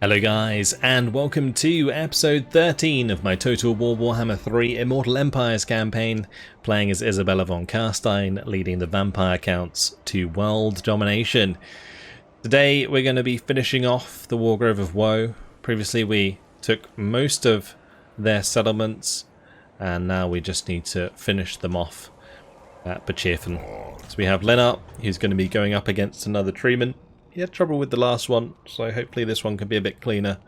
Hello guys, and welcome to episode 13 of my Total War Warhammer 3 Immortal Empires campaign, playing as Isabella von Carstein, leading the vampire counts to world domination. Today we're going to be finishing off the Wargrove of Woe. Previously we took most of their settlements, and now we just need to finish them off at Pachethan. So we have Lennart, who's going to be going up against another treeman. He had trouble with the last one, so hopefully this one can be a bit cleaner.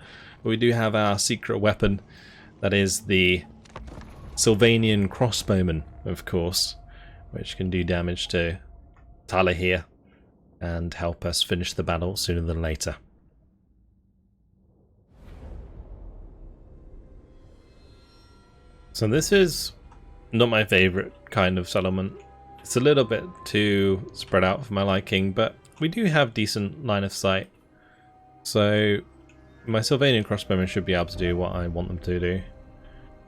But we do have our secret weapon, that is the Sylvanian crossbowman, of course, which can do damage to Tala here and help us finish the battle sooner than later. So this is not my favourite kind of settlement. It's a little bit too spread out for my liking, but we do have decent line of sight, so my Sylvanian crossbowmen should be able to do what I want them to do.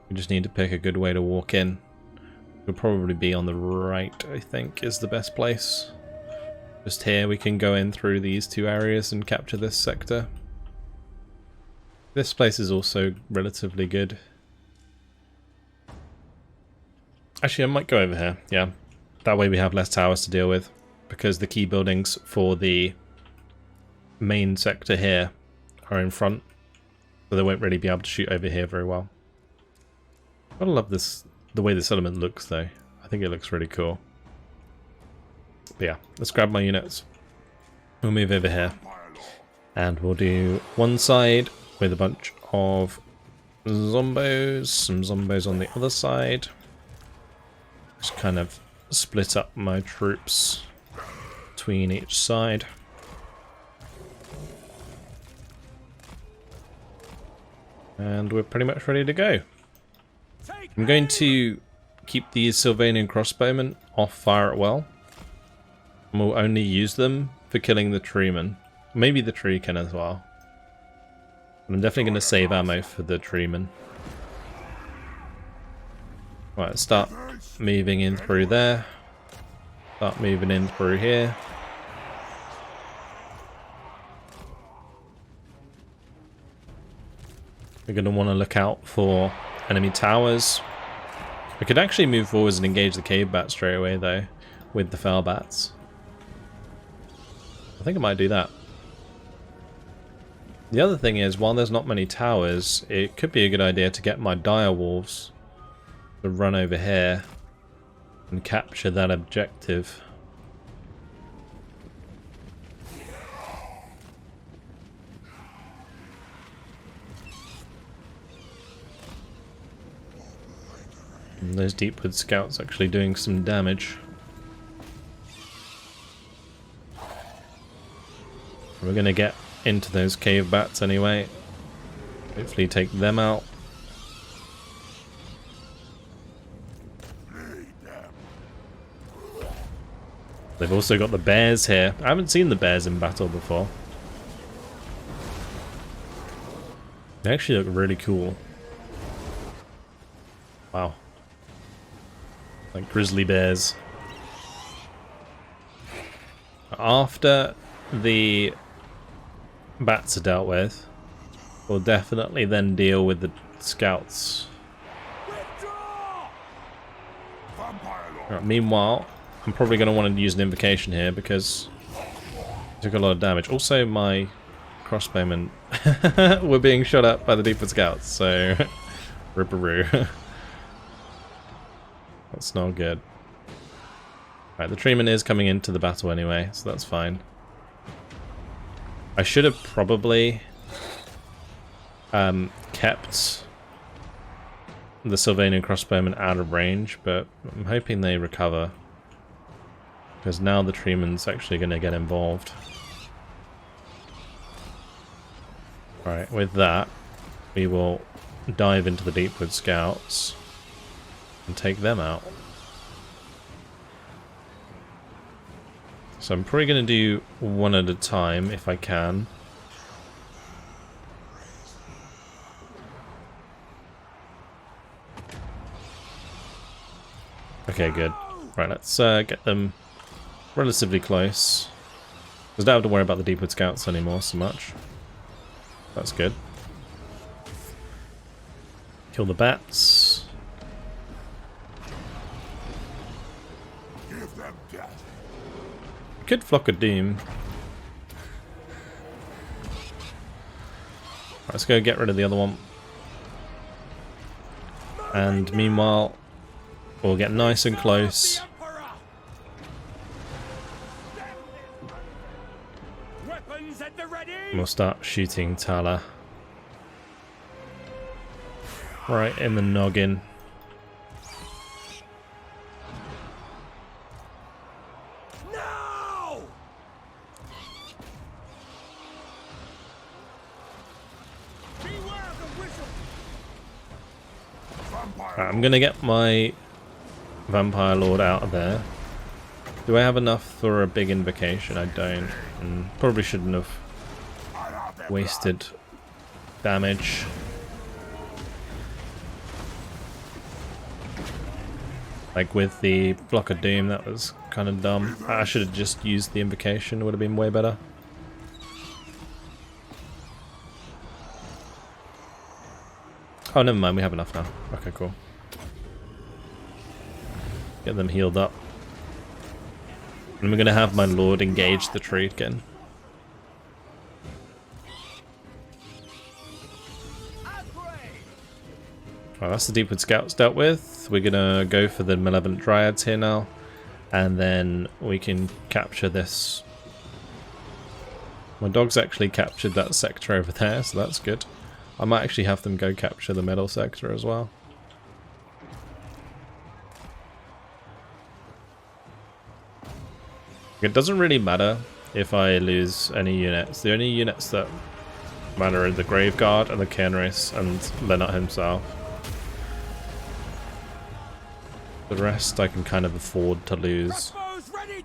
We just need to pick a good way to walk in. It'll probably be on the right, I think, is the best place. Just here we can go in through these two areas and capture this sector. This place is also relatively good. Actually, I might go over here, yeah. That way we have less towers to deal with, because the key buildings for the main sector here are in front, so they won't really be able to shoot over here very well. I love this, the way the settlement looks though. I think it looks really cool. But yeah, let's grab my units. We'll move over here, and we'll do one side with a bunch of zombos, some zombos on the other side. Just kind of split up my troops between each side. And we're pretty much ready to go. I'm going to keep these Sylvanian crossbowmen off fire at will. And we'll only use them for killing the treemen. Maybe the tree can as well. But I'm definitely going to save ammo for the treemen. Right, let's start moving in through there. Start moving in through here. We're going to want to look out for enemy towers. We could actually move forwards and engage the cave bats straight away though, with the fell bats. I think I might do that. The other thing is, while there's not many towers, it could be a good idea to get my dire wolves to run over here and capture that objective. And those Deepwood scouts actually doing some damage. We're going to get into those cave bats anyway. Hopefully take them out. They've also got the bears here. I haven't seen the bears in battle before. They actually look really cool. Wow. Like grizzly bears. After the bats are dealt with, we'll definitely then deal with the scouts. Right, meanwhile, I'm probably going to want to use an invocation here because I took a lot of damage. Also, my crossbowmen were being shot at by the Deepwood scouts, so ripperoo. That's not good. Right, the treeman is coming into the battle anyway, so that's fine. I should have probably kept the Sylvanian crossbowmen out of range, but I'm hoping they recover, because now the treeman's actually going to get involved. Right, with that, we will dive into the Deepwood scouts and take them out. So I'm probably going to do one at a time if I can. Okay, good. Right, let's get them relatively close. Because I don't have to worry about the Deepwood scouts anymore so much. That's good. Kill the bats. Could Flock of Doom. Let's go get rid of the other one. And meanwhile, we'll get nice and close. We'll start shooting Tala. Right in the noggin. No! Right, I'm gonna get my Vampire Lord out of there. Do I have enough for a big invocation? I don't. And probably shouldn't have wasted damage. Like with the Block of Doom, that was kind of dumb. I should have just used the invocation, it would have been way better. Oh, never mind, we have enough now. Okay, cool. Get them healed up. And we're going to have my Lord engage the tree again. Oh, that's the Deepwood Scouts dealt with. We're gonna go for the Malevolent Dryads here now, and then we can capture this. My dog's actually captured that sector over there, so that's good. I might actually have them go capture the middle sector as well. It doesn't really matter if I lose any units. The only units that matter are the Graveguard and the Cairnrys and Lennart himself. The rest I can kind of afford to lose. Ready,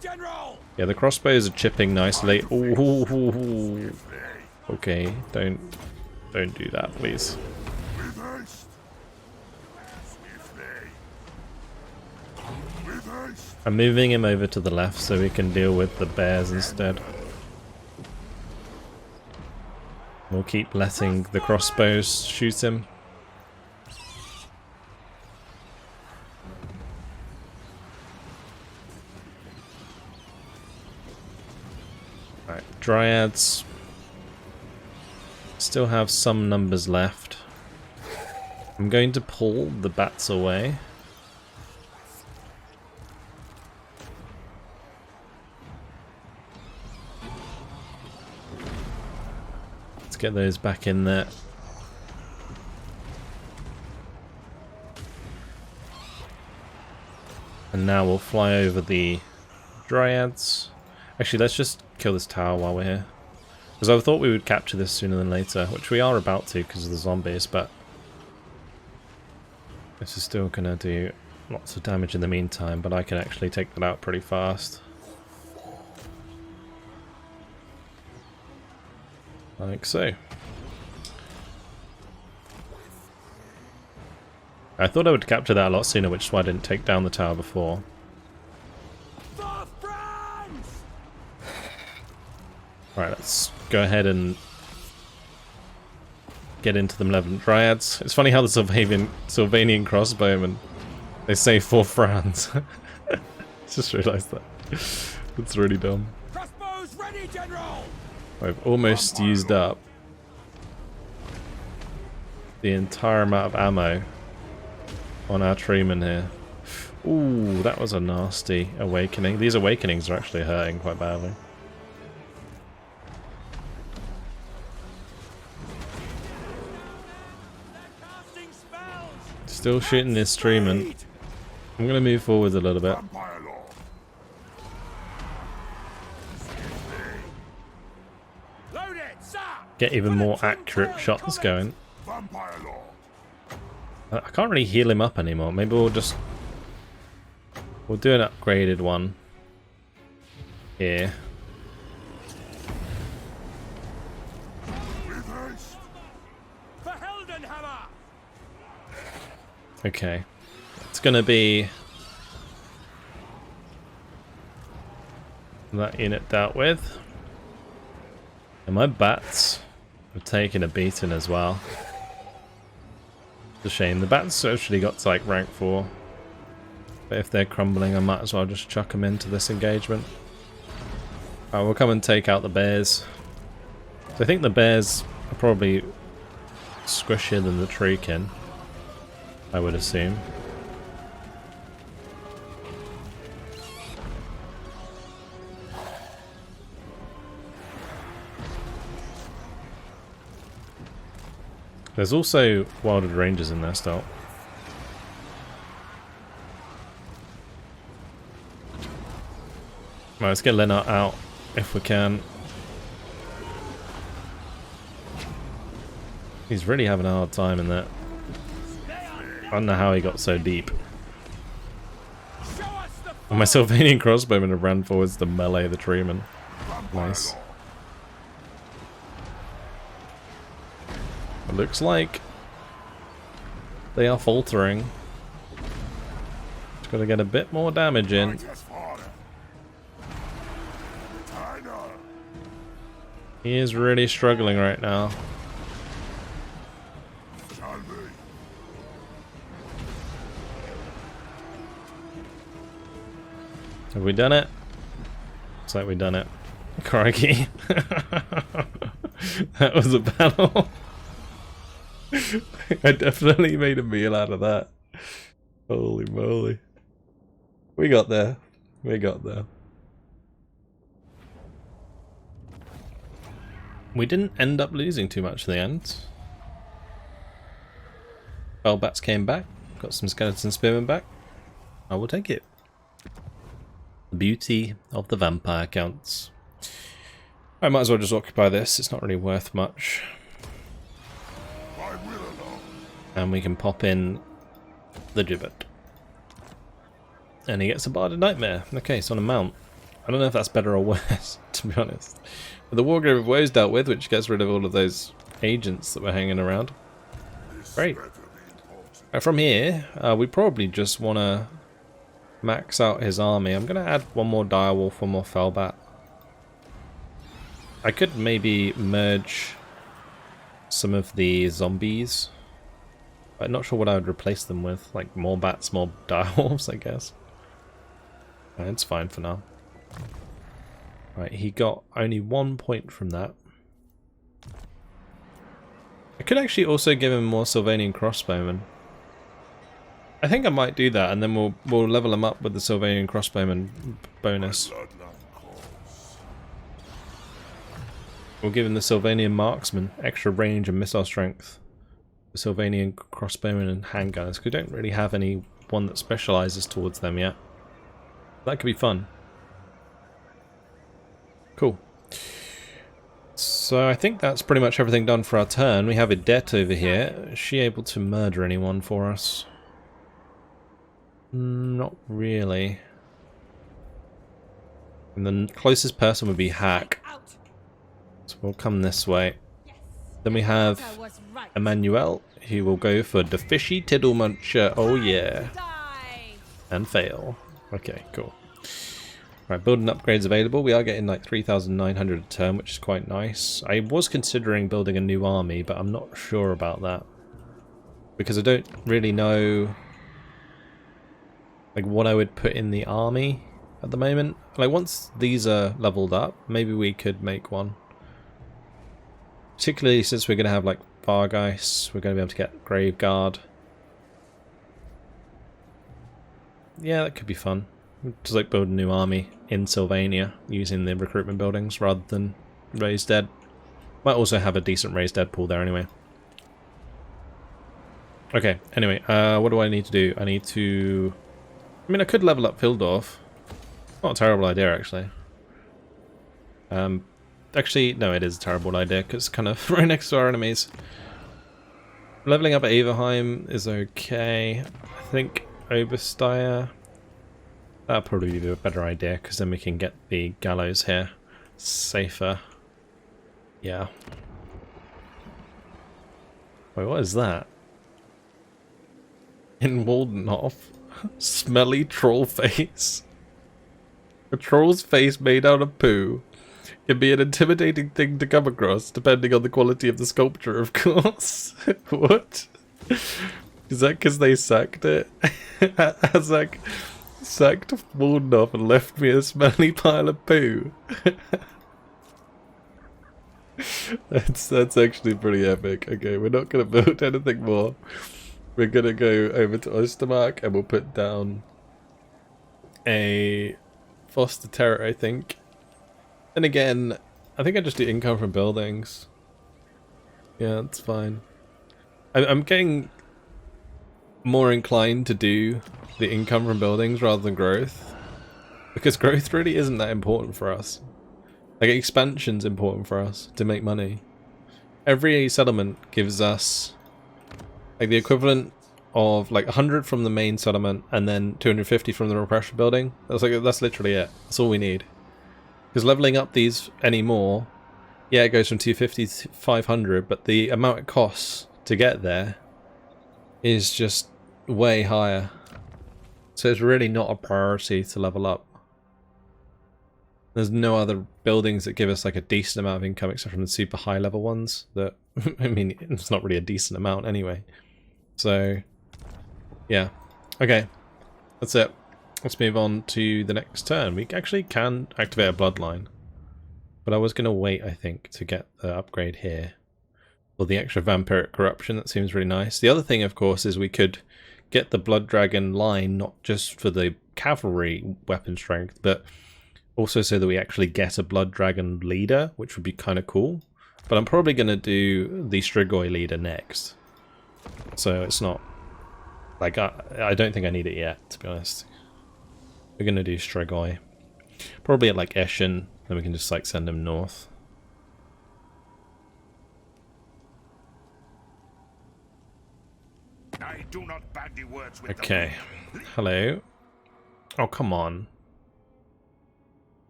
yeah, the crossbows are chipping nicely. Ooh. Okay, don't do that, please. I'm moving him over to the left so we can deal with the bears instead. We'll keep letting the crossbows shoot him. Right, Dryads still have some numbers left. I'm going to pull the bats away. Let's get those back in there. And now we'll fly over the Dryads. Actually, let's just kill this tower while we're here. Because I thought we would capture this sooner than later, which we are about to because of the zombies, but this is still going to do lots of damage in the meantime, but I can actually take that out pretty fast. Like so. I thought I would capture that a lot sooner, which is why I didn't take down the tower before. Right, let's go ahead and get into the Malevolent Dryads. It's funny how the Sylvanian crossbowmen, they say 4 francs. Just realised that. That's really dumb. Crossbows ready, General! I've almost used up the entire amount of ammo on our treeman here. Ooh, that was a nasty awakening. These awakenings are actually hurting quite badly. Still shooting this treeman. I'm going to move forwards a little bit. Get even more accurate shots going. I can't really heal him up anymore. Maybe we'll do an upgraded one here. Okay, it's gonna be that unit dealt with, and my bats We're taking a beating as well. It's a shame. The bats actually got to like rank 4. But if they're crumbling, I might as well just chuck them into this engagement. Alright, we'll come and take out the bears. So I think the bears are probably squishier than the treekin, I would assume. There's also wilded rangers in there still. Right, let's get Lennart out if we can. He's really having a hard time in that. I don't know how he got so deep. And my Sylvanian crossbowmen have ran forwards to melee the treeman. Nice. It looks like they are faltering. Just gotta get a bit more damage in. He is really struggling right now. Have we done it? Looks like we've done it. Crikey. That was a battle. I definitely made a meal out of that. Holy moly. We got there. We got there. We didn't end up losing too much in the end. Bellbats came back. Got some skeleton spearmen back. I will take it. The beauty of the vampire counts. I might as well just occupy this. It's not really worth much. And we can pop in the gibbet. And he gets a Barded Nightmare. Okay, so on a mount. I don't know if that's better or worse, to be honest. But the Wargrave of Woe's dealt with, which gets rid of all of those agents that were hanging around. Great. From here, we probably just want to max out his army. I'm going to add one more Direwolf, one more Fellbat. I could maybe merge some of the zombies. I'm not sure what I would replace them with. Like more bats, more Direwolves, I guess. It's fine for now. Right, he got only 1 point from that. I could actually also give him more Sylvanian crossbowmen. I think I might do that, and then we'll level him up with the Sylvanian crossbowman bonus. We'll give him the Sylvanian marksman, extra range and missile strength. The Sylvanian crossbowmen and handgunners, because we don't really have any one that specialises towards them yet. That could be fun. Cool. So I think that's pretty much everything done for our turn. We have Idet over here. Is she able to murder anyone for us? Not really. And the closest person would be Hack. So we'll come this way. Then we have Emmanuel, who will go for the Fishy Tiddle Muncher. Oh yeah. And fail. Okay, cool. Right, building upgrades available. We are getting like 3,900 a turn, which is quite nice. I was considering building a new army, but I'm not sure about that. Because I don't really know like what I would put in the army at the moment. Like once these are leveled up, maybe we could make one. Particularly since we're going to have like Vargeist, we're going to be able to get Graveguard. Yeah, that could be fun. Just like build a new army in Sylvania using the recruitment buildings rather than Raised Dead. Might also have a decent Raised Dead pool there anyway. Okay, anyway, what do I need to do? I need to... I mean, I could level up Fildorf. Not a terrible idea, actually. Actually, no, it is a terrible idea, because it's kind of right next to our enemies. Leveling up at Averheim is okay. I think Obersteyr... That'll probably be a better idea, because then we can get the gallows here. Safer. Yeah. Wait, what is that? In Waldenhof? Smelly troll face. A troll's face made out of poo. It'd be an intimidating thing to come across, depending on the quality of the sculpture, of course. What? Is that because they sacked it? Azak sacked Waldorf and left me a smelly pile of poo. That's actually pretty epic. Okay, we're not going to build anything more. We're going to go over to Ostermark and we'll put down a foster turret, I think. And again, I think I just do income from buildings. Yeah, that's fine. I'm getting more inclined to do the income from buildings rather than growth, because growth really isn't that important for us. Like, expansion's important for us to make money. Every settlement gives us like the equivalent of like 100 from the main settlement and then 250 from the repression building. That's literally it. That's all we need. Because leveling up these anymore, yeah, it goes from 250 to 500, but the amount it costs to get there is just way higher. So it's really not a priority to level up. There's no other buildings that give us like a decent amount of income except from the super high level ones that, I mean, it's not really a decent amount anyway. So, yeah. Okay, that's it. Let's move on to the next turn. We actually can activate a bloodline, but I was going to wait, I think, to get the upgrade here. Or the extra vampiric corruption, that seems really nice. The other thing, of course, is we could get the blood dragon line, not just for the cavalry weapon strength, but also so that we actually get a blood dragon leader, which would be kind of cool. But I'm probably going to do the Strigoi leader next. So it's not like I don't think I need it yet, to be honest. We're going to do Strigoi. Probably at like Eschen, then we can just like send him north. I do not bandy words with Okay. Hello. Oh, come on.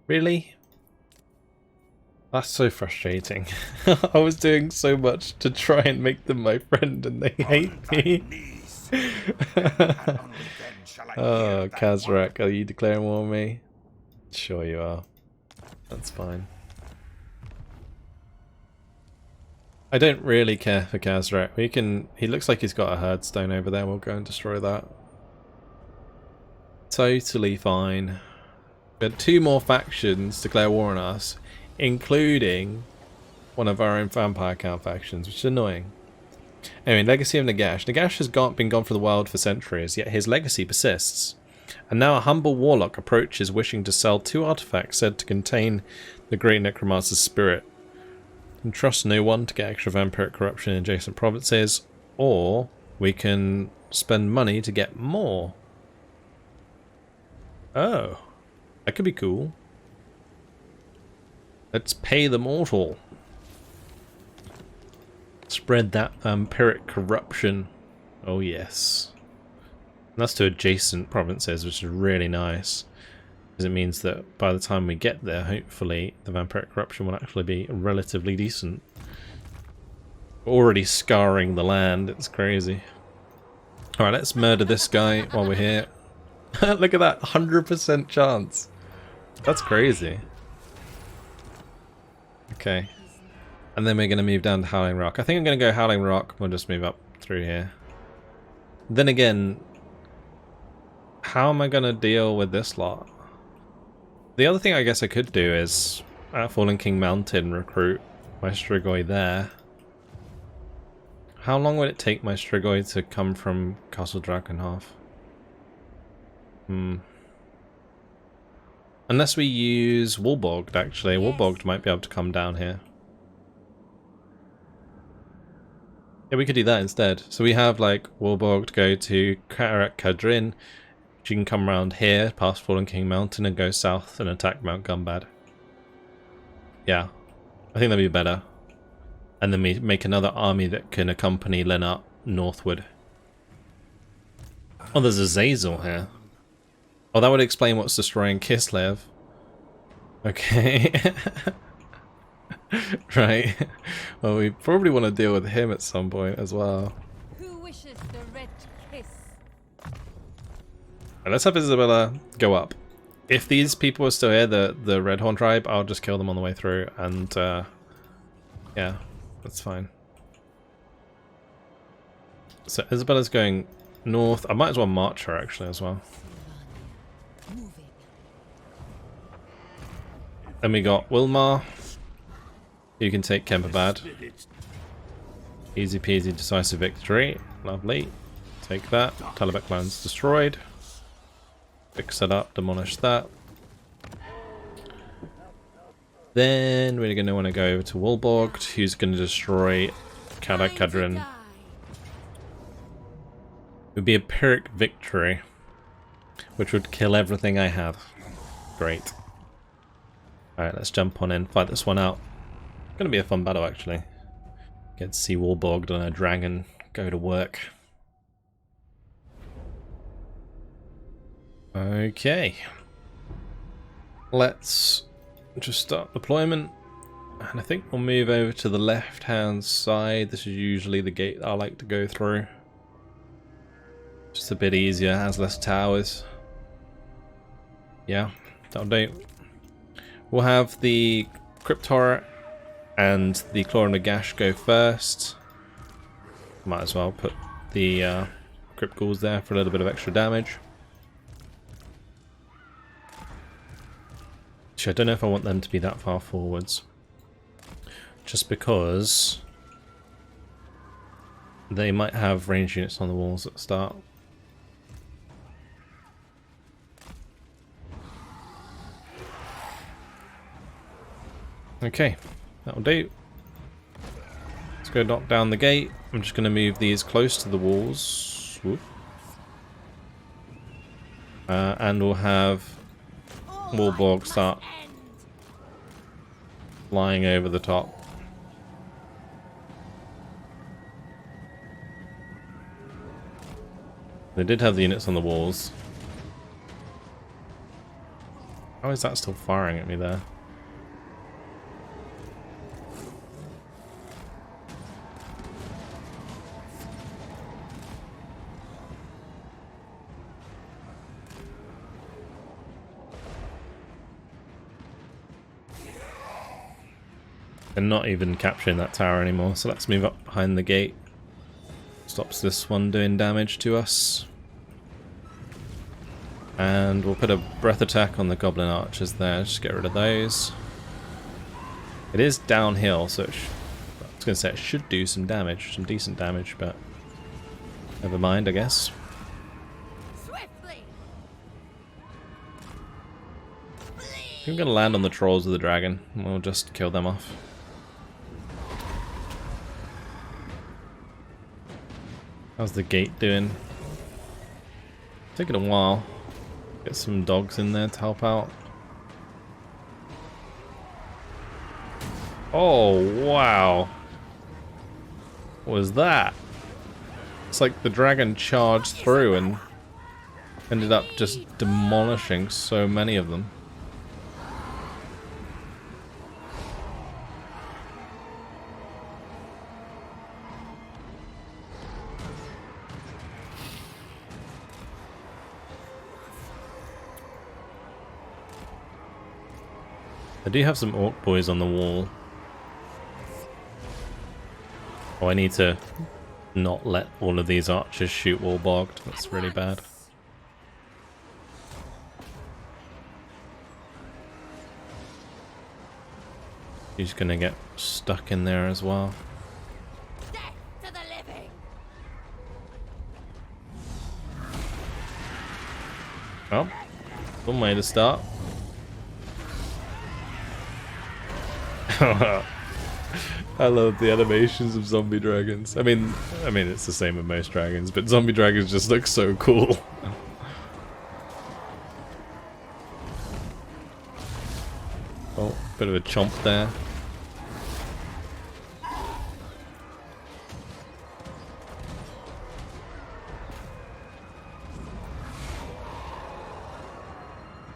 Really? That's so frustrating. I was doing so much to try and make them my friend and they hate me. Oh, Kazrak, are you declaring war on me? Sure you are. That's fine. I don't really care for Kazrak. We can. He looks like he's got a herd stone over there. We'll go and destroy that. Totally fine. We had 2 more factions declare war on us, including one of our own vampire count factions, which is annoying. Anyway, legacy of Nagash. Nagash has been gone from the world for centuries, yet his legacy persists. And now a humble warlock approaches, wishing to sell 2 artifacts said to contain the great necromancer's spirit. And trust no one to get extra vampiric corruption in adjacent provinces, or we can spend money to get more. Oh, that could be cool. Let's pay the mortal. Spread that vampiric corruption. Oh yes. And that's to adjacent provinces, which is really nice. Because it means that by the time we get there, hopefully, the vampiric corruption will actually be relatively decent. We're already scarring the land, it's crazy. Alright, let's murder this guy while we're here. Look at that, 100% chance. That's crazy. Okay. And then we're going to move down to Howling Rock. I think I'm going to go Howling Rock. We'll just move up through here. Then again, how am I going to deal with this lot? The other thing I guess I could do is, at Fallen King Mountain, recruit my Strigoi there. How long would it take my Strigoi to come from Castle Drakenhof? Unless we use Wolborged, actually. Yes. Wolborged might be able to come down here. Yeah, we could do that instead. So we have, like, Wolborged go to Karak Kadrin. She can come around here, past Fallen King Mountain, and go south and attack Mount Gumbad. Yeah, I think that'd be better. And then we make another army that can accompany Lennart northward. Oh, there's a Zazel here. Oh, that would explain what's destroying Kislev. Okay. Right. Well, we probably want to deal with him at some point as well. Who wishes the red kiss? Right, let's have Isabella go up. if these people are still here, the Red Horn tribe, I'll just kill them on the way through, and yeah, that's fine. So Isabella's going north. I might as well march her actually as well. Then we got Wilmar. You can take Kemperbad. Easy peasy, decisive victory. Lovely. Take that. Talabek lands destroyed. Fix it up, demolish that. Then we're going to want to go over to Wolborg, who's going to destroy Kadakadrin. It would be a Pyrrhic victory, which would kill everything I have. Great. Alright, let's jump on in, fight this one out. Gonna be a fun battle actually. Get to see Wolborg and a dragon go to work. Okay. Let's just start deployment. And I think we'll move over to the left hand side. This is usually the gate I like to go through. Just a bit easier, has less towers. Yeah, that'll do. We'll have the Crypt Horror and the Claw and the Gash go first. Might as well put the Crypt Ghouls there for a little bit of extra damage. Actually, I don't know if I want them to be that far forwards. Just because they might have range units on the walls at the start. Okay, that'll do. Let's go knock down the gate. I'm just going to move these close to the walls. And we'll have Wolborg start flying over the top. They did have the units on the walls. How is that still firing at me there? They're not even capturing that tower anymore, so let's move up behind the gate. Stops this one doing damage to us. And we'll put a breath attack on the goblin archers there, just get rid of those. It is downhill, so I was going to say it should do some damage, some decent damage, but never mind, I guess. I'm going to land on the trolls of the dragon, and we'll just kill them off. How's the gate doing? Taking a while. Get some dogs in there to help out. Oh, wow. What was that? It's like the dragon charged through and ended up just demolishing so many of them. I do have some orc boys on the wall. Oh, I need to not let all of these archers shoot Wolborg. That's really bad. He's gonna get stuck in there as well. Death to the living. Well, one way to start. I love the animations of zombie dragons. I mean it's the same with most dragons, but zombie dragons just look so cool. Oh, bit of a chomp there.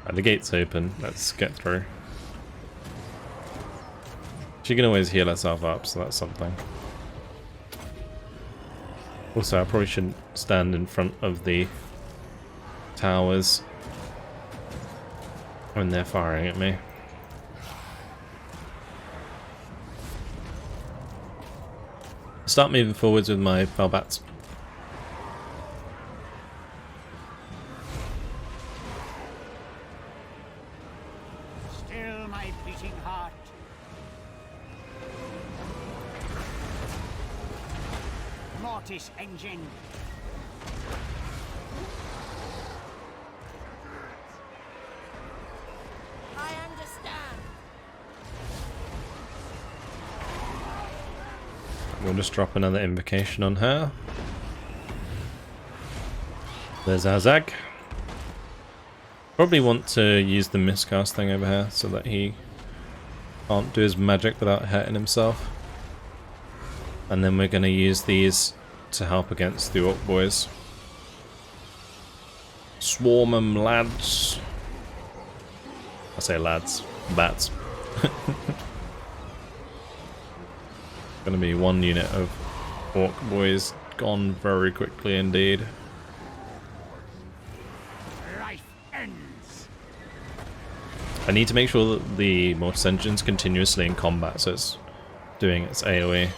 Right, the gate's open. Let's get through. She can always heal herself up, so that's something. Also, I probably shouldn't stand in front of the towers. when they're firing at me. Start moving forwards with my Velbats. Still my beating heart. Mortis engine. I understand. We'll just drop another invocation on her. There's Azag. Probably want to use the miscast thing over here so that he can't do his magic without hurting himself. And then we're going to use these to help against the Orc boys. Swarm 'em, lads. I say lads, bats. Gonna be one unit of Orc boys gone very quickly indeed. Life ends. I need to make sure that the Mortis engine's continuously in combat, so it's doing its AoE.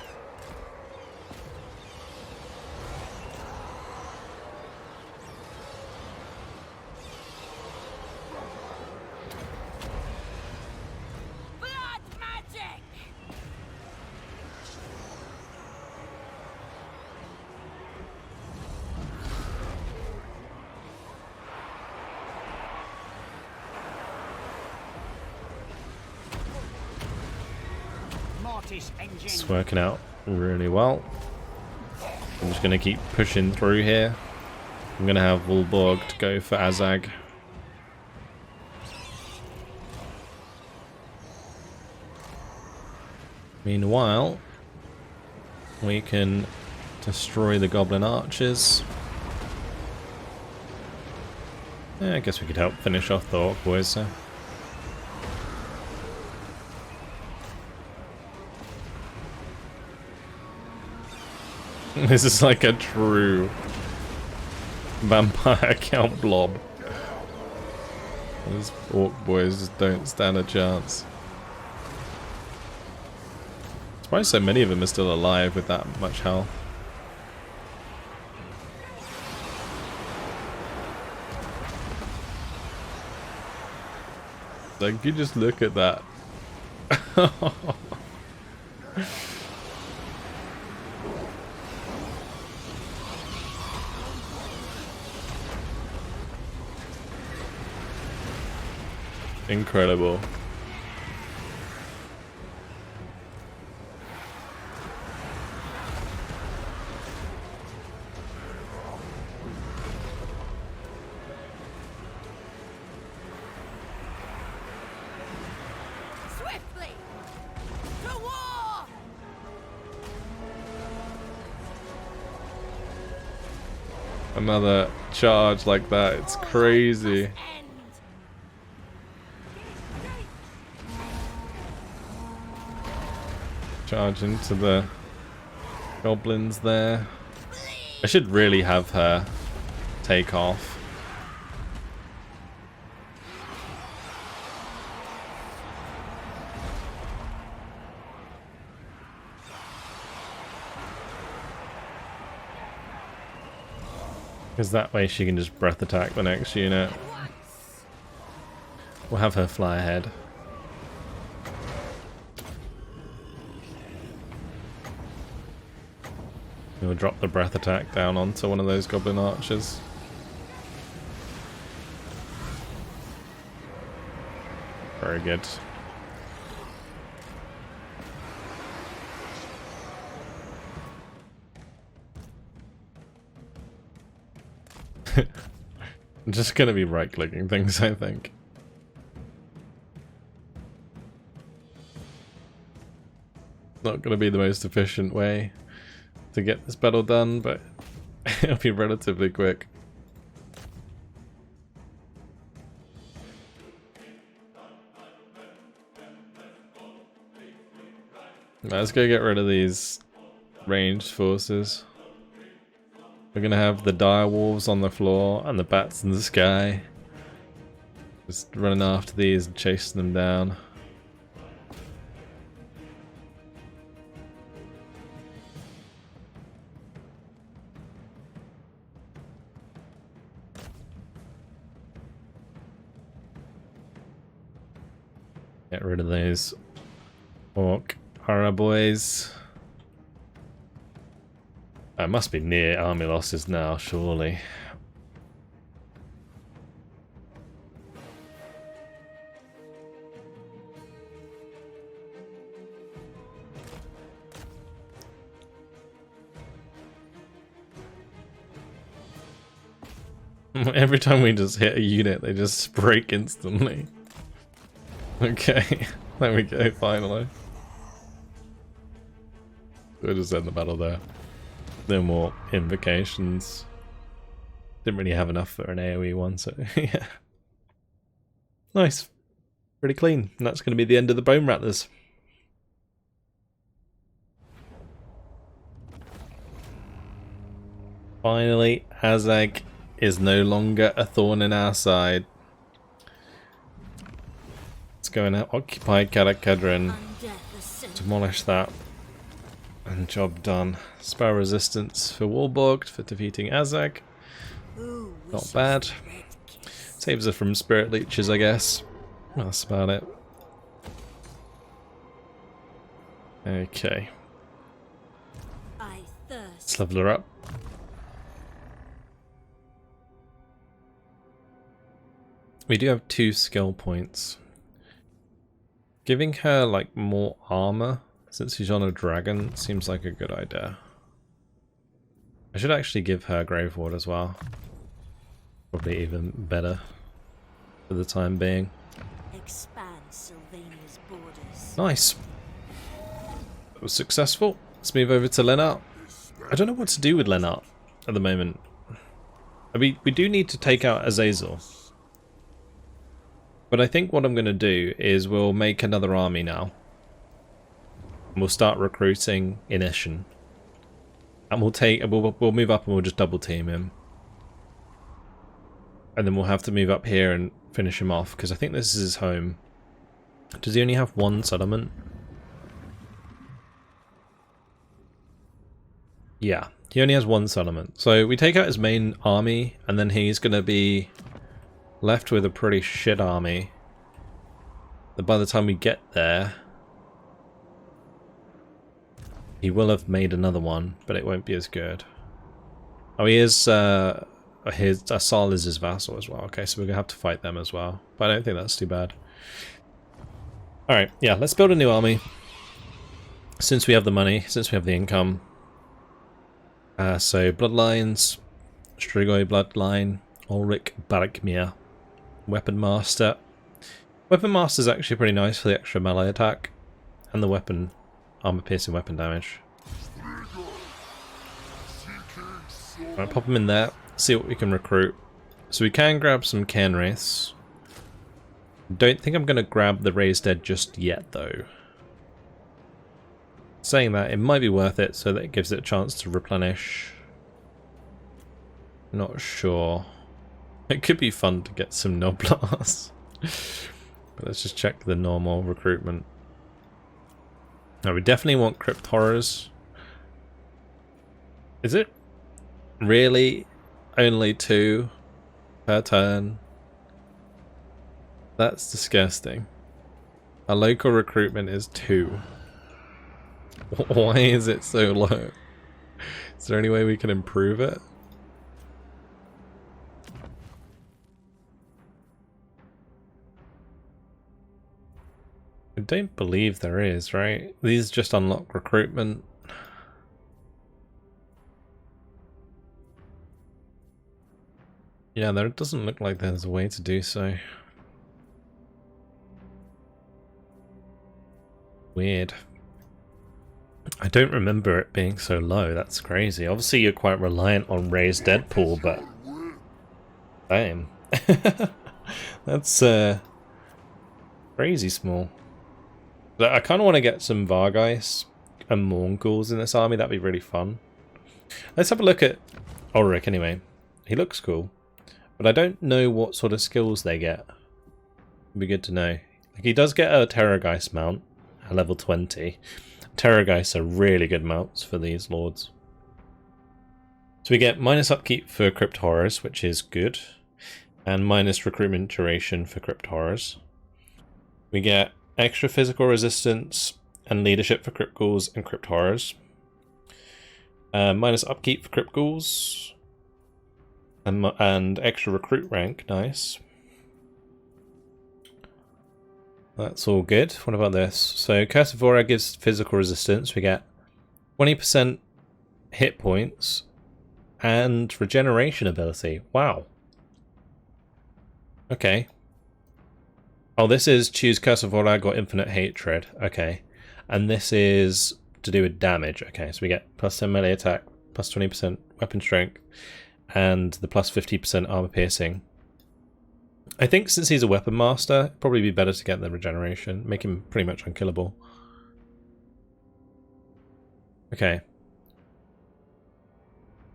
Blood magic! Mortis engine. It's working out really well. I'm just going to keep pushing through here. I'm going to have Vulborg to go for Azag. Meanwhile, we can destroy the Goblin archers. Yeah, I guess we could help finish off the Orc boys, so. This is like a true vampire count blob. These Orc boys just don't stand a chance. Surprised so many of them are still alive with that much health. Like, you just look at that. Incredible. Swiftly! To war! Another charge like that, it's crazy. End. Charge into the goblins there. I should really have her take off. Because that way she can just breath attack the next unit. We'll have her fly ahead. We'll drop the breath attack down onto one of those goblin archers. Very good. I'm just gonna be right clicking things, I think. Not gonna be the most efficient way to get this battle done, but it'll be relatively quick. Let's go get rid of these ranged forces. We're gonna have the dire wolves on the floor and the bats in the sky. Just running after these and chasing them down. Get rid of those orc horror boys. I must be near army losses now, surely. Every time we just hit a unit, they just break instantly. Okay, there we go, finally. We'll just end the battle there. No more invocations. Didn't really have enough for an AoE one, so yeah. Nice. Pretty clean. And that's going to be the end of the Bone Rattlers. Finally, Azag is no longer a thorn in our side. Let's go and occupy Kadakadrin. Demolish that. And job done. Spell resistance for Warborg for defeating Azag. Not bad. Saves her from spirit leeches, I guess. That's about it. Okay. Let's level her up. We do have 2 skill points. Giving her like more armor since she's on a dragon seems like a good idea. I should actually give her Grave Ward as well. Probably even better for the time being. Expand Sylvania's borders. Nice. That was successful. Let's move over to Lennart. I don't know what to do with Lennart at the moment. We do need to take out Azazel. But I think what I'm going to do is we'll make another army now. And we'll start recruiting Inishan. And we'll move up and we'll just double team him. And then we'll have to move up here and finish him off, because I think this is his home. Does he only have 1 settlement? Yeah, he only has 1 settlement. So we take out his main army, and then he's going to be left with a pretty shit army. That by the time we get there, he will have made another one, but it won't be as good. Oh, he is Asal is his vassal as well. Okay, so we're gonna have to fight them as well. But I don't think that's too bad. Alright, yeah, let's build a new army. Since we have the money, since we have the income. So bloodlines, Strigoi bloodline, Ulrich Barakmir. Weapon Master. Weapon Master is actually pretty nice for the extra melee attack and the weapon armor piercing weapon damage. Alright, pop them in there, see what we can recruit. So we can grab some Cairn Wraiths. Don't think I'm going to grab the Raised Dead just yet though. Saying that, it might be worth it so that it gives it a chance to replenish. Not sure. It could be fun to get some Noblars. But let's just check the normal recruitment. Now we definitely want Crypt Horrors. Is it really only 2 per turn? That's disgusting. Our local recruitment is 2. Why is it so low? Is there any way we can improve it? I don't believe there is, right? These just unlock recruitment. Yeah, there doesn't look like there's a way to do so. Weird. I don't remember it being so low, that's crazy. Obviously you're quite reliant on Raised Deadpool, but... damn. That's crazy small. I kind of want to get some Vargeist and Morngulls in this army, that'd be really fun. Let's have a look at Ulrich anyway. He looks cool, but I don't know what sort of skills they get. Be good to know. Like, he does get a Terrorgeist mount at level 20. Terrorgeists are really good mounts for these lords. So we get minus upkeep for Crypt Horrors, which is good, and minus recruitment duration for Crypt Horrors. We get extra physical resistance and leadership for Crypt Ghouls and Crypt Horrors. Minus upkeep for Crypt Ghouls. And extra recruit rank, nice. That's all good. What about this? So Curse of Aura gives physical resistance. We get 20% hit points and regeneration ability. Wow. Okay. Oh, this is choose Curse of Aura, got infinite hatred. Okay. And this is to do with damage. Okay, so we get plus 10 melee attack, plus 20% weapon strength, and the plus 50% armor piercing. I think since he's a weapon master, it'd probably be better to get the regeneration, make him pretty much unkillable. Okay.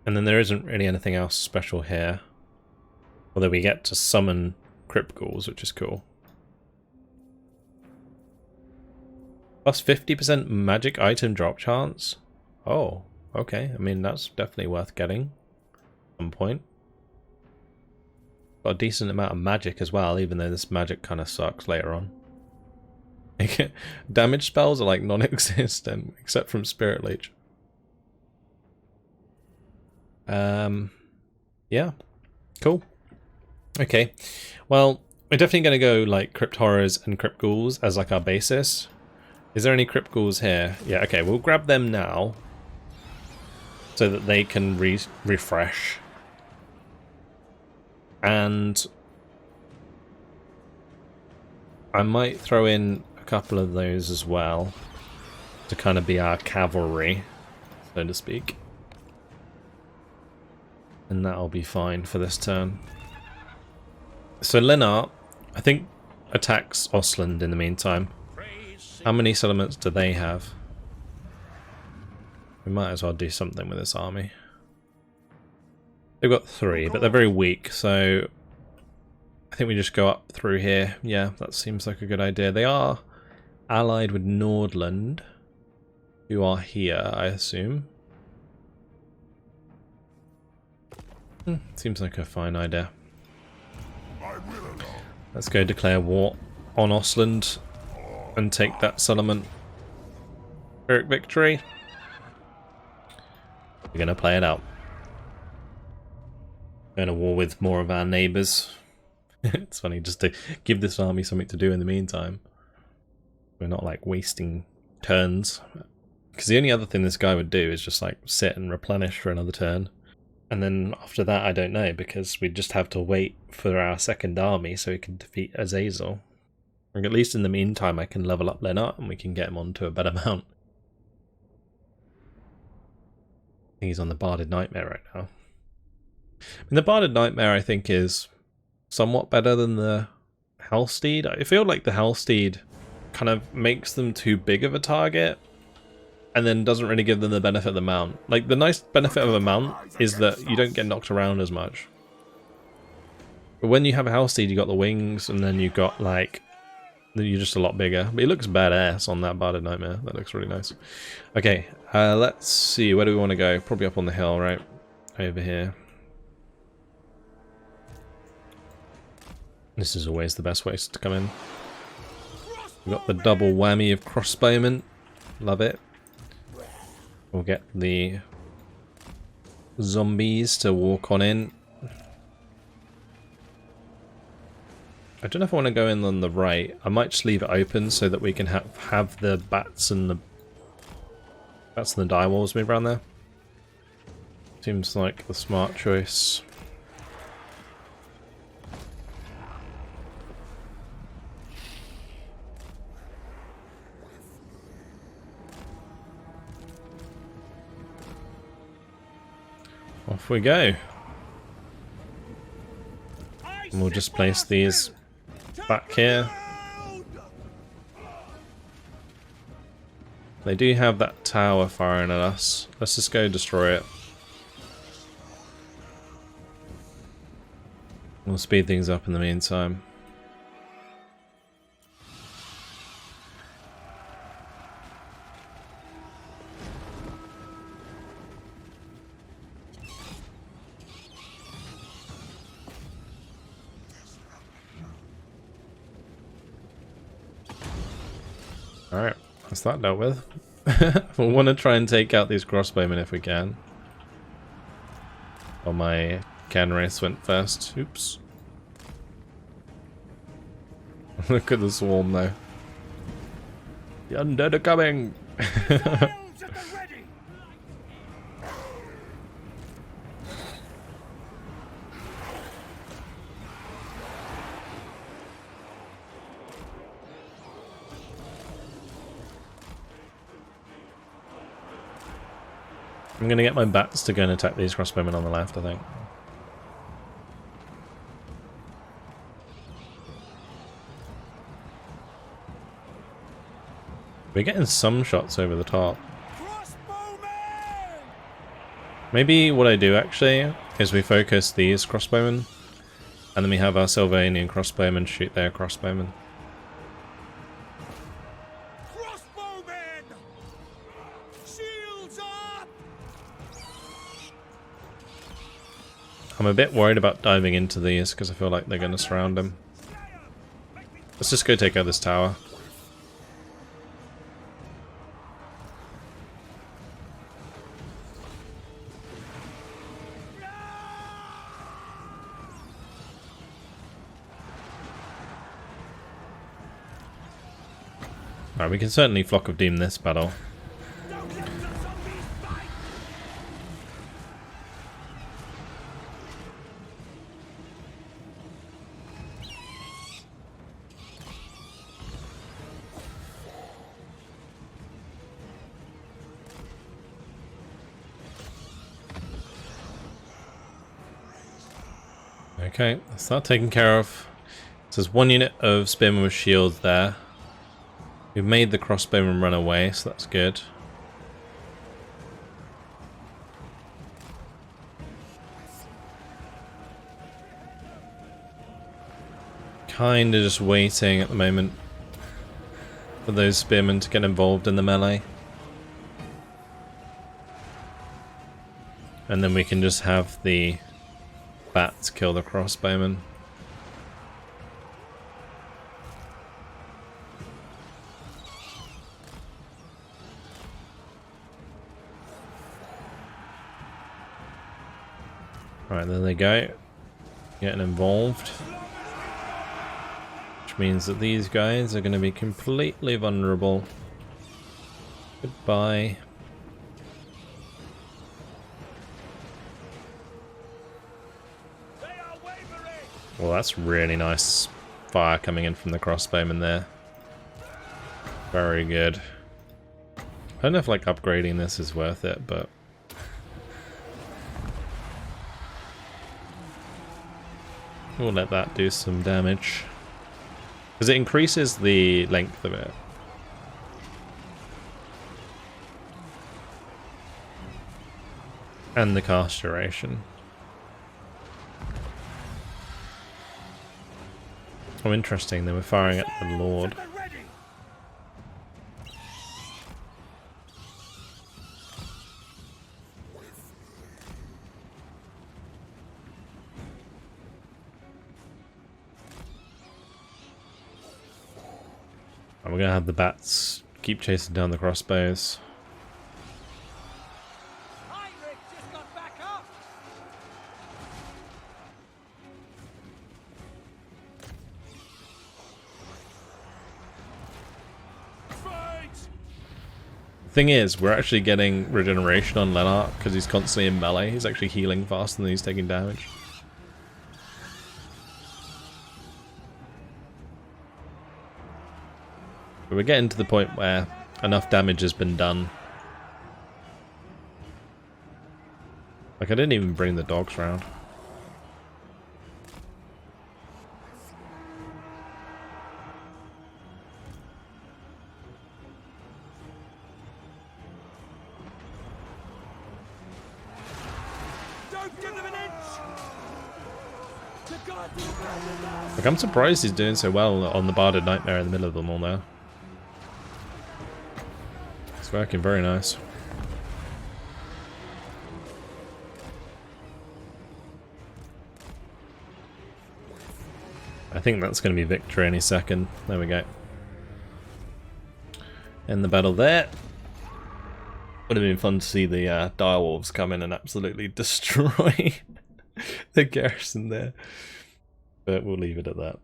And then there isn't really anything else special here. Although we get to summon Crypt Ghouls, which is cool. Plus 50% magic item drop chance? Oh, okay. I mean, that's definitely worth getting at some point. Got a decent amount of magic as well, even though this magic kind of sucks later on. Damage spells are like non-existent, except from Spirit Leech. Yeah, cool. Okay, well, we're definitely going to go like Crypt Horrors and Crypt Ghouls as like our basis. Is there any Crypt Ghouls here? Yeah, okay, we'll grab them now so that they can refresh. And I might throw in a couple of those as well to kind of be our cavalry, so to speak. And that'll be fine for this turn. So Lennart, I think, attacks Ostland in the meantime. How many settlements do they have? We might as well do something with this army. They've got 3, but they're very weak, so I think we just go up through here. Yeah, that seems like a good idea. They are allied with Nordland, who are here, I assume. Seems like a fine idea. Let's go declare war on Ostland and take that settlement. Pyrrhic victory. We're going to play it out. Going to war with more of our neighbours. It's funny just to give this army something to do in the meantime. We're not like wasting turns. Because the only other thing this guy would do is just like sit and replenish for another turn. And then after that, I don't know, because we just have to wait for our second army so we can defeat Azazel. Or at least in the meantime, I can level up Lennart and we can get him onto a better mount. I think he's on the Barded Nightmare right now. I mean, the Barded Nightmare, I think, is somewhat better than the Hellsteed. I feel like the Hellsteed kind of makes them too big of a target, and then doesn't really give them the benefit of the mount. Like, the nice benefit of a mount is that you don't get knocked around as much. But when you have a Hellsteed, you got the wings, and then you got, like, you're just a lot bigger. But it looks badass on that Barded Nightmare. That looks really nice. Okay, let's see. Where do we want to go? Probably up on the hill, right? Over here. This is always the best way to come in. We've got the double whammy of crossbowmen. Love it. We'll get the zombies to walk on in. I don't know if I want to go in on the right. I might just leave it open so that we can have the bats and the direwolves move around there. Seems like the smart choice. Off we go. And we'll just place these back here. They do have that tower firing at us. Let's just go destroy it. We'll speed things up in the meantime. Alright, that's that dealt with. We want to try and take out these crossbowmen if we can. Oh, my can race went first. Oops. Look at the swarm though. The undead are coming! I'm gonna get my bats to go and attack these crossbowmen on the left, I think. We're getting some shots over the top. Maybe what I do actually is we focus these crossbowmen, and then we have our Sylvanian crossbowmen shoot their crossbowmen. I'm a bit worried about diving into these because I feel like they're going to surround him. Let's just go take out this tower. Alright, we can certainly Flock of Doom this battle. Okay, that's that taken care of. So there's one unit of spearmen with shields there. We've made the crossbowman run away, so that's good. Kinda just waiting at the moment for those spearmen to get involved in the melee. And then we can just have the bats kill the crossbowmen. Right, there they go. Getting involved. Which means that these guys are going to be completely vulnerable. Goodbye. Well, that's really nice fire coming in from the crossbowman there. Very good. I don't know if like upgrading this is worth it, but we'll let that do some damage. Because it increases the length of it. And the cast duration. Oh, interesting, they were firing at the Lord. And we're gonna have the bats keep chasing down the crossbows. Thing is, we're actually getting regeneration on Lennart because he's constantly in melee. He's actually healing faster than he's taking damage. But we're getting to the point where enough damage has been done. Like, I didn't even bring the dogs round. Like, I'm surprised he's doing so well on the Barded Nightmare in the middle of them all now. It's working very nice. I think that's going to be victory any second. There we go. End the battle there. Would have been fun to see the direwolves come in and absolutely destroy the garrison there. But we'll leave it at that.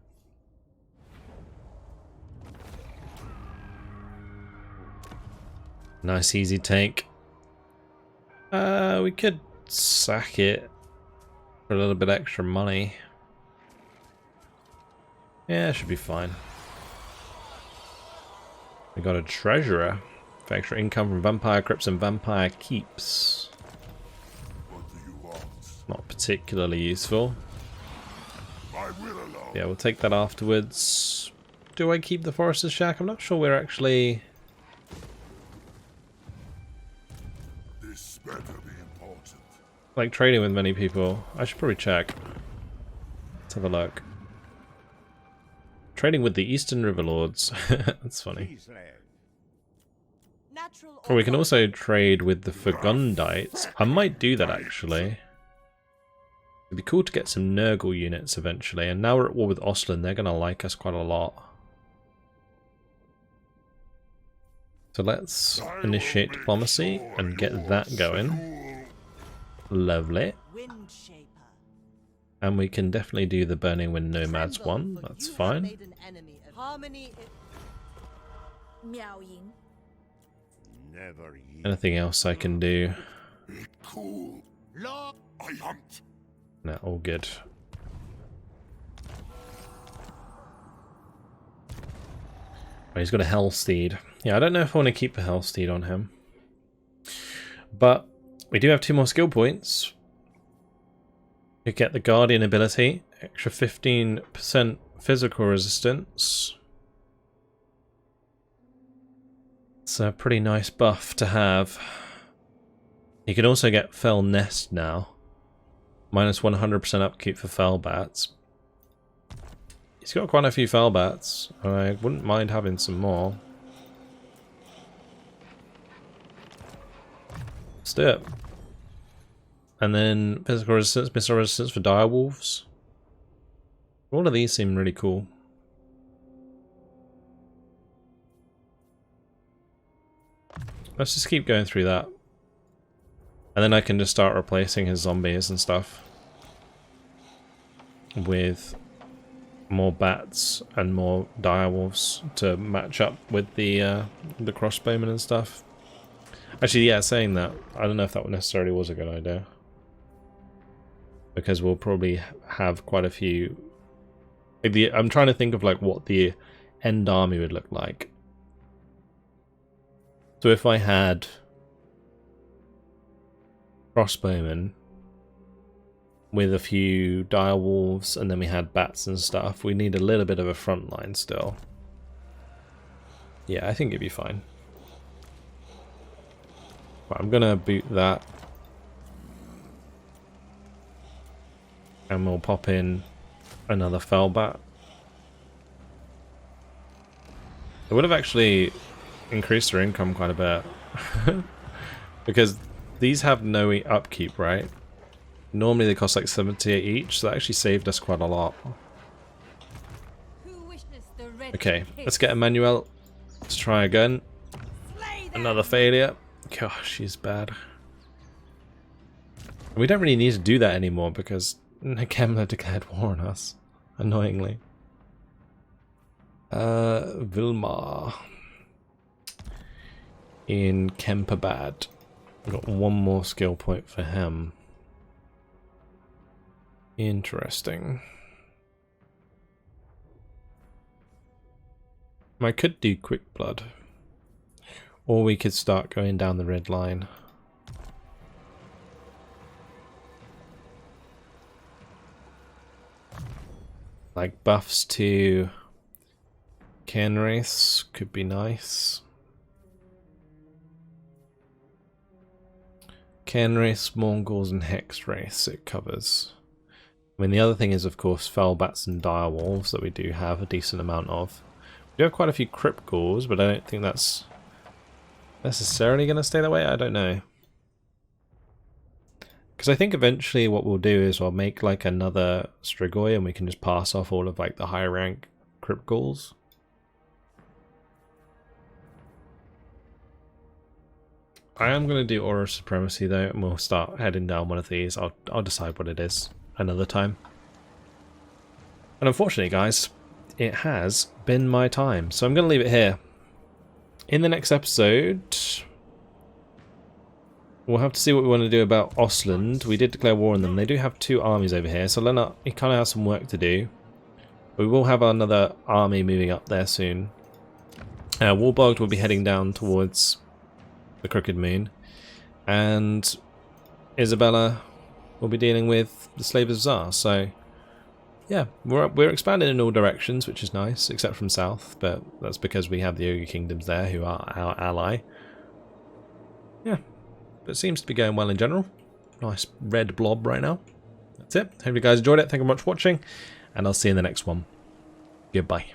Nice easy take. We could sack it for a little bit extra money. Yeah, it should be fine. We got a treasurer for extra income from vampire crypts and vampire keeps. Not particularly useful. Yeah, we'll take that afterwards. Do I keep the forester's shack? I'm not sure we're actually... This better be important. like trading with many people. I should probably check. Let's have a look. Trading with the Eastern River Lords. That's funny. Or we can also trade with the Burgundites. I might do that actually. It'd be cool to get some Nurgle units eventually. And now we're at war with Ostland. They're going to like us quite a lot. So let's initiate diplomacy and get that going. Lovely. And we can definitely do the Burning Wind Nomads one. That's fine. Anything else I can do? No, all good. Oh, he's got a Hellsteed. Yeah, I don't know if I want to keep the Hellsteed on him. But we do have 2 more skill points. You get the Guardian ability, extra 15% physical resistance. It's a pretty nice buff to have. You can also get Fell Nest now. Minus 100% upkeep for Fell Bats. He's got quite a few Fell Bats. I wouldn't mind having some more. Let's do it. And then physical resistance, missile resistance for direwolves. All of these seem really cool. Let's just keep going through that. And then I can just start replacing his zombies and stuff with more bats and more direwolves to match up with the crossbowmen and stuff. Actually, yeah, saying that, I don't know if that necessarily was a good idea. Because we'll probably have quite a few... I'm trying to think of like what the end army would look like. So if I had crossbowmen with a few direwolves and then we had bats and stuff, we need a little bit of a front line still. Yeah, I think it'd be fine. Right, I'm gonna boot that. And we'll pop in another Fellbat. It would have actually increased their income quite a bit. Because these have no upkeep, right? Normally they cost like 78 each, so that actually saved us quite a lot. Okay, let's get Emmanuel. Let's try again. Another failure. Gosh, she's bad. We don't really need to do that anymore because Kemler declared war on us, annoyingly. Vilmar in Kemperbad. We've got 1 more skill point for him. Interesting. I could do Quick Blood, or we could start going down the red line. Like buffs to Cairnwraiths could be nice. Cairnwraiths, Mongols and Hexwraiths it covers. I mean the other thing is of course Fellbats and Direwolves that we do have a decent amount of. We do have quite a few Crypt Ghouls, but I don't think that's necessarily going to stay that way. I don't know. Because I think eventually what we'll do is we'll make like another Strigoi and we can just pass off all of like the high rank Crypt Ghouls. I am going to do Aura Supremacy though, and we'll start heading down one of these. I'll decide what it is another time. And unfortunately, guys, it has been my time, so I'm going to leave it here. In the next episode, we'll have to see what we want to do about Ostland. We did declare war on them. They do have 2 armies over here, so Lennart, he kind of has some work to do. But we will have another army moving up there soon. Warbogged will be heading down towards the Crooked Moon, and Isabella will be dealing with the Slave of Tsar. So yeah, we're expanding in all directions, which is nice, except from south, but that's because we have the Ogre Kingdoms there, who are our ally. Yeah, but it seems to be going well in general. Nice red blob right now. That's it. Hope you guys enjoyed it. Thank you very much for watching, and I'll see you in the next one. Goodbye.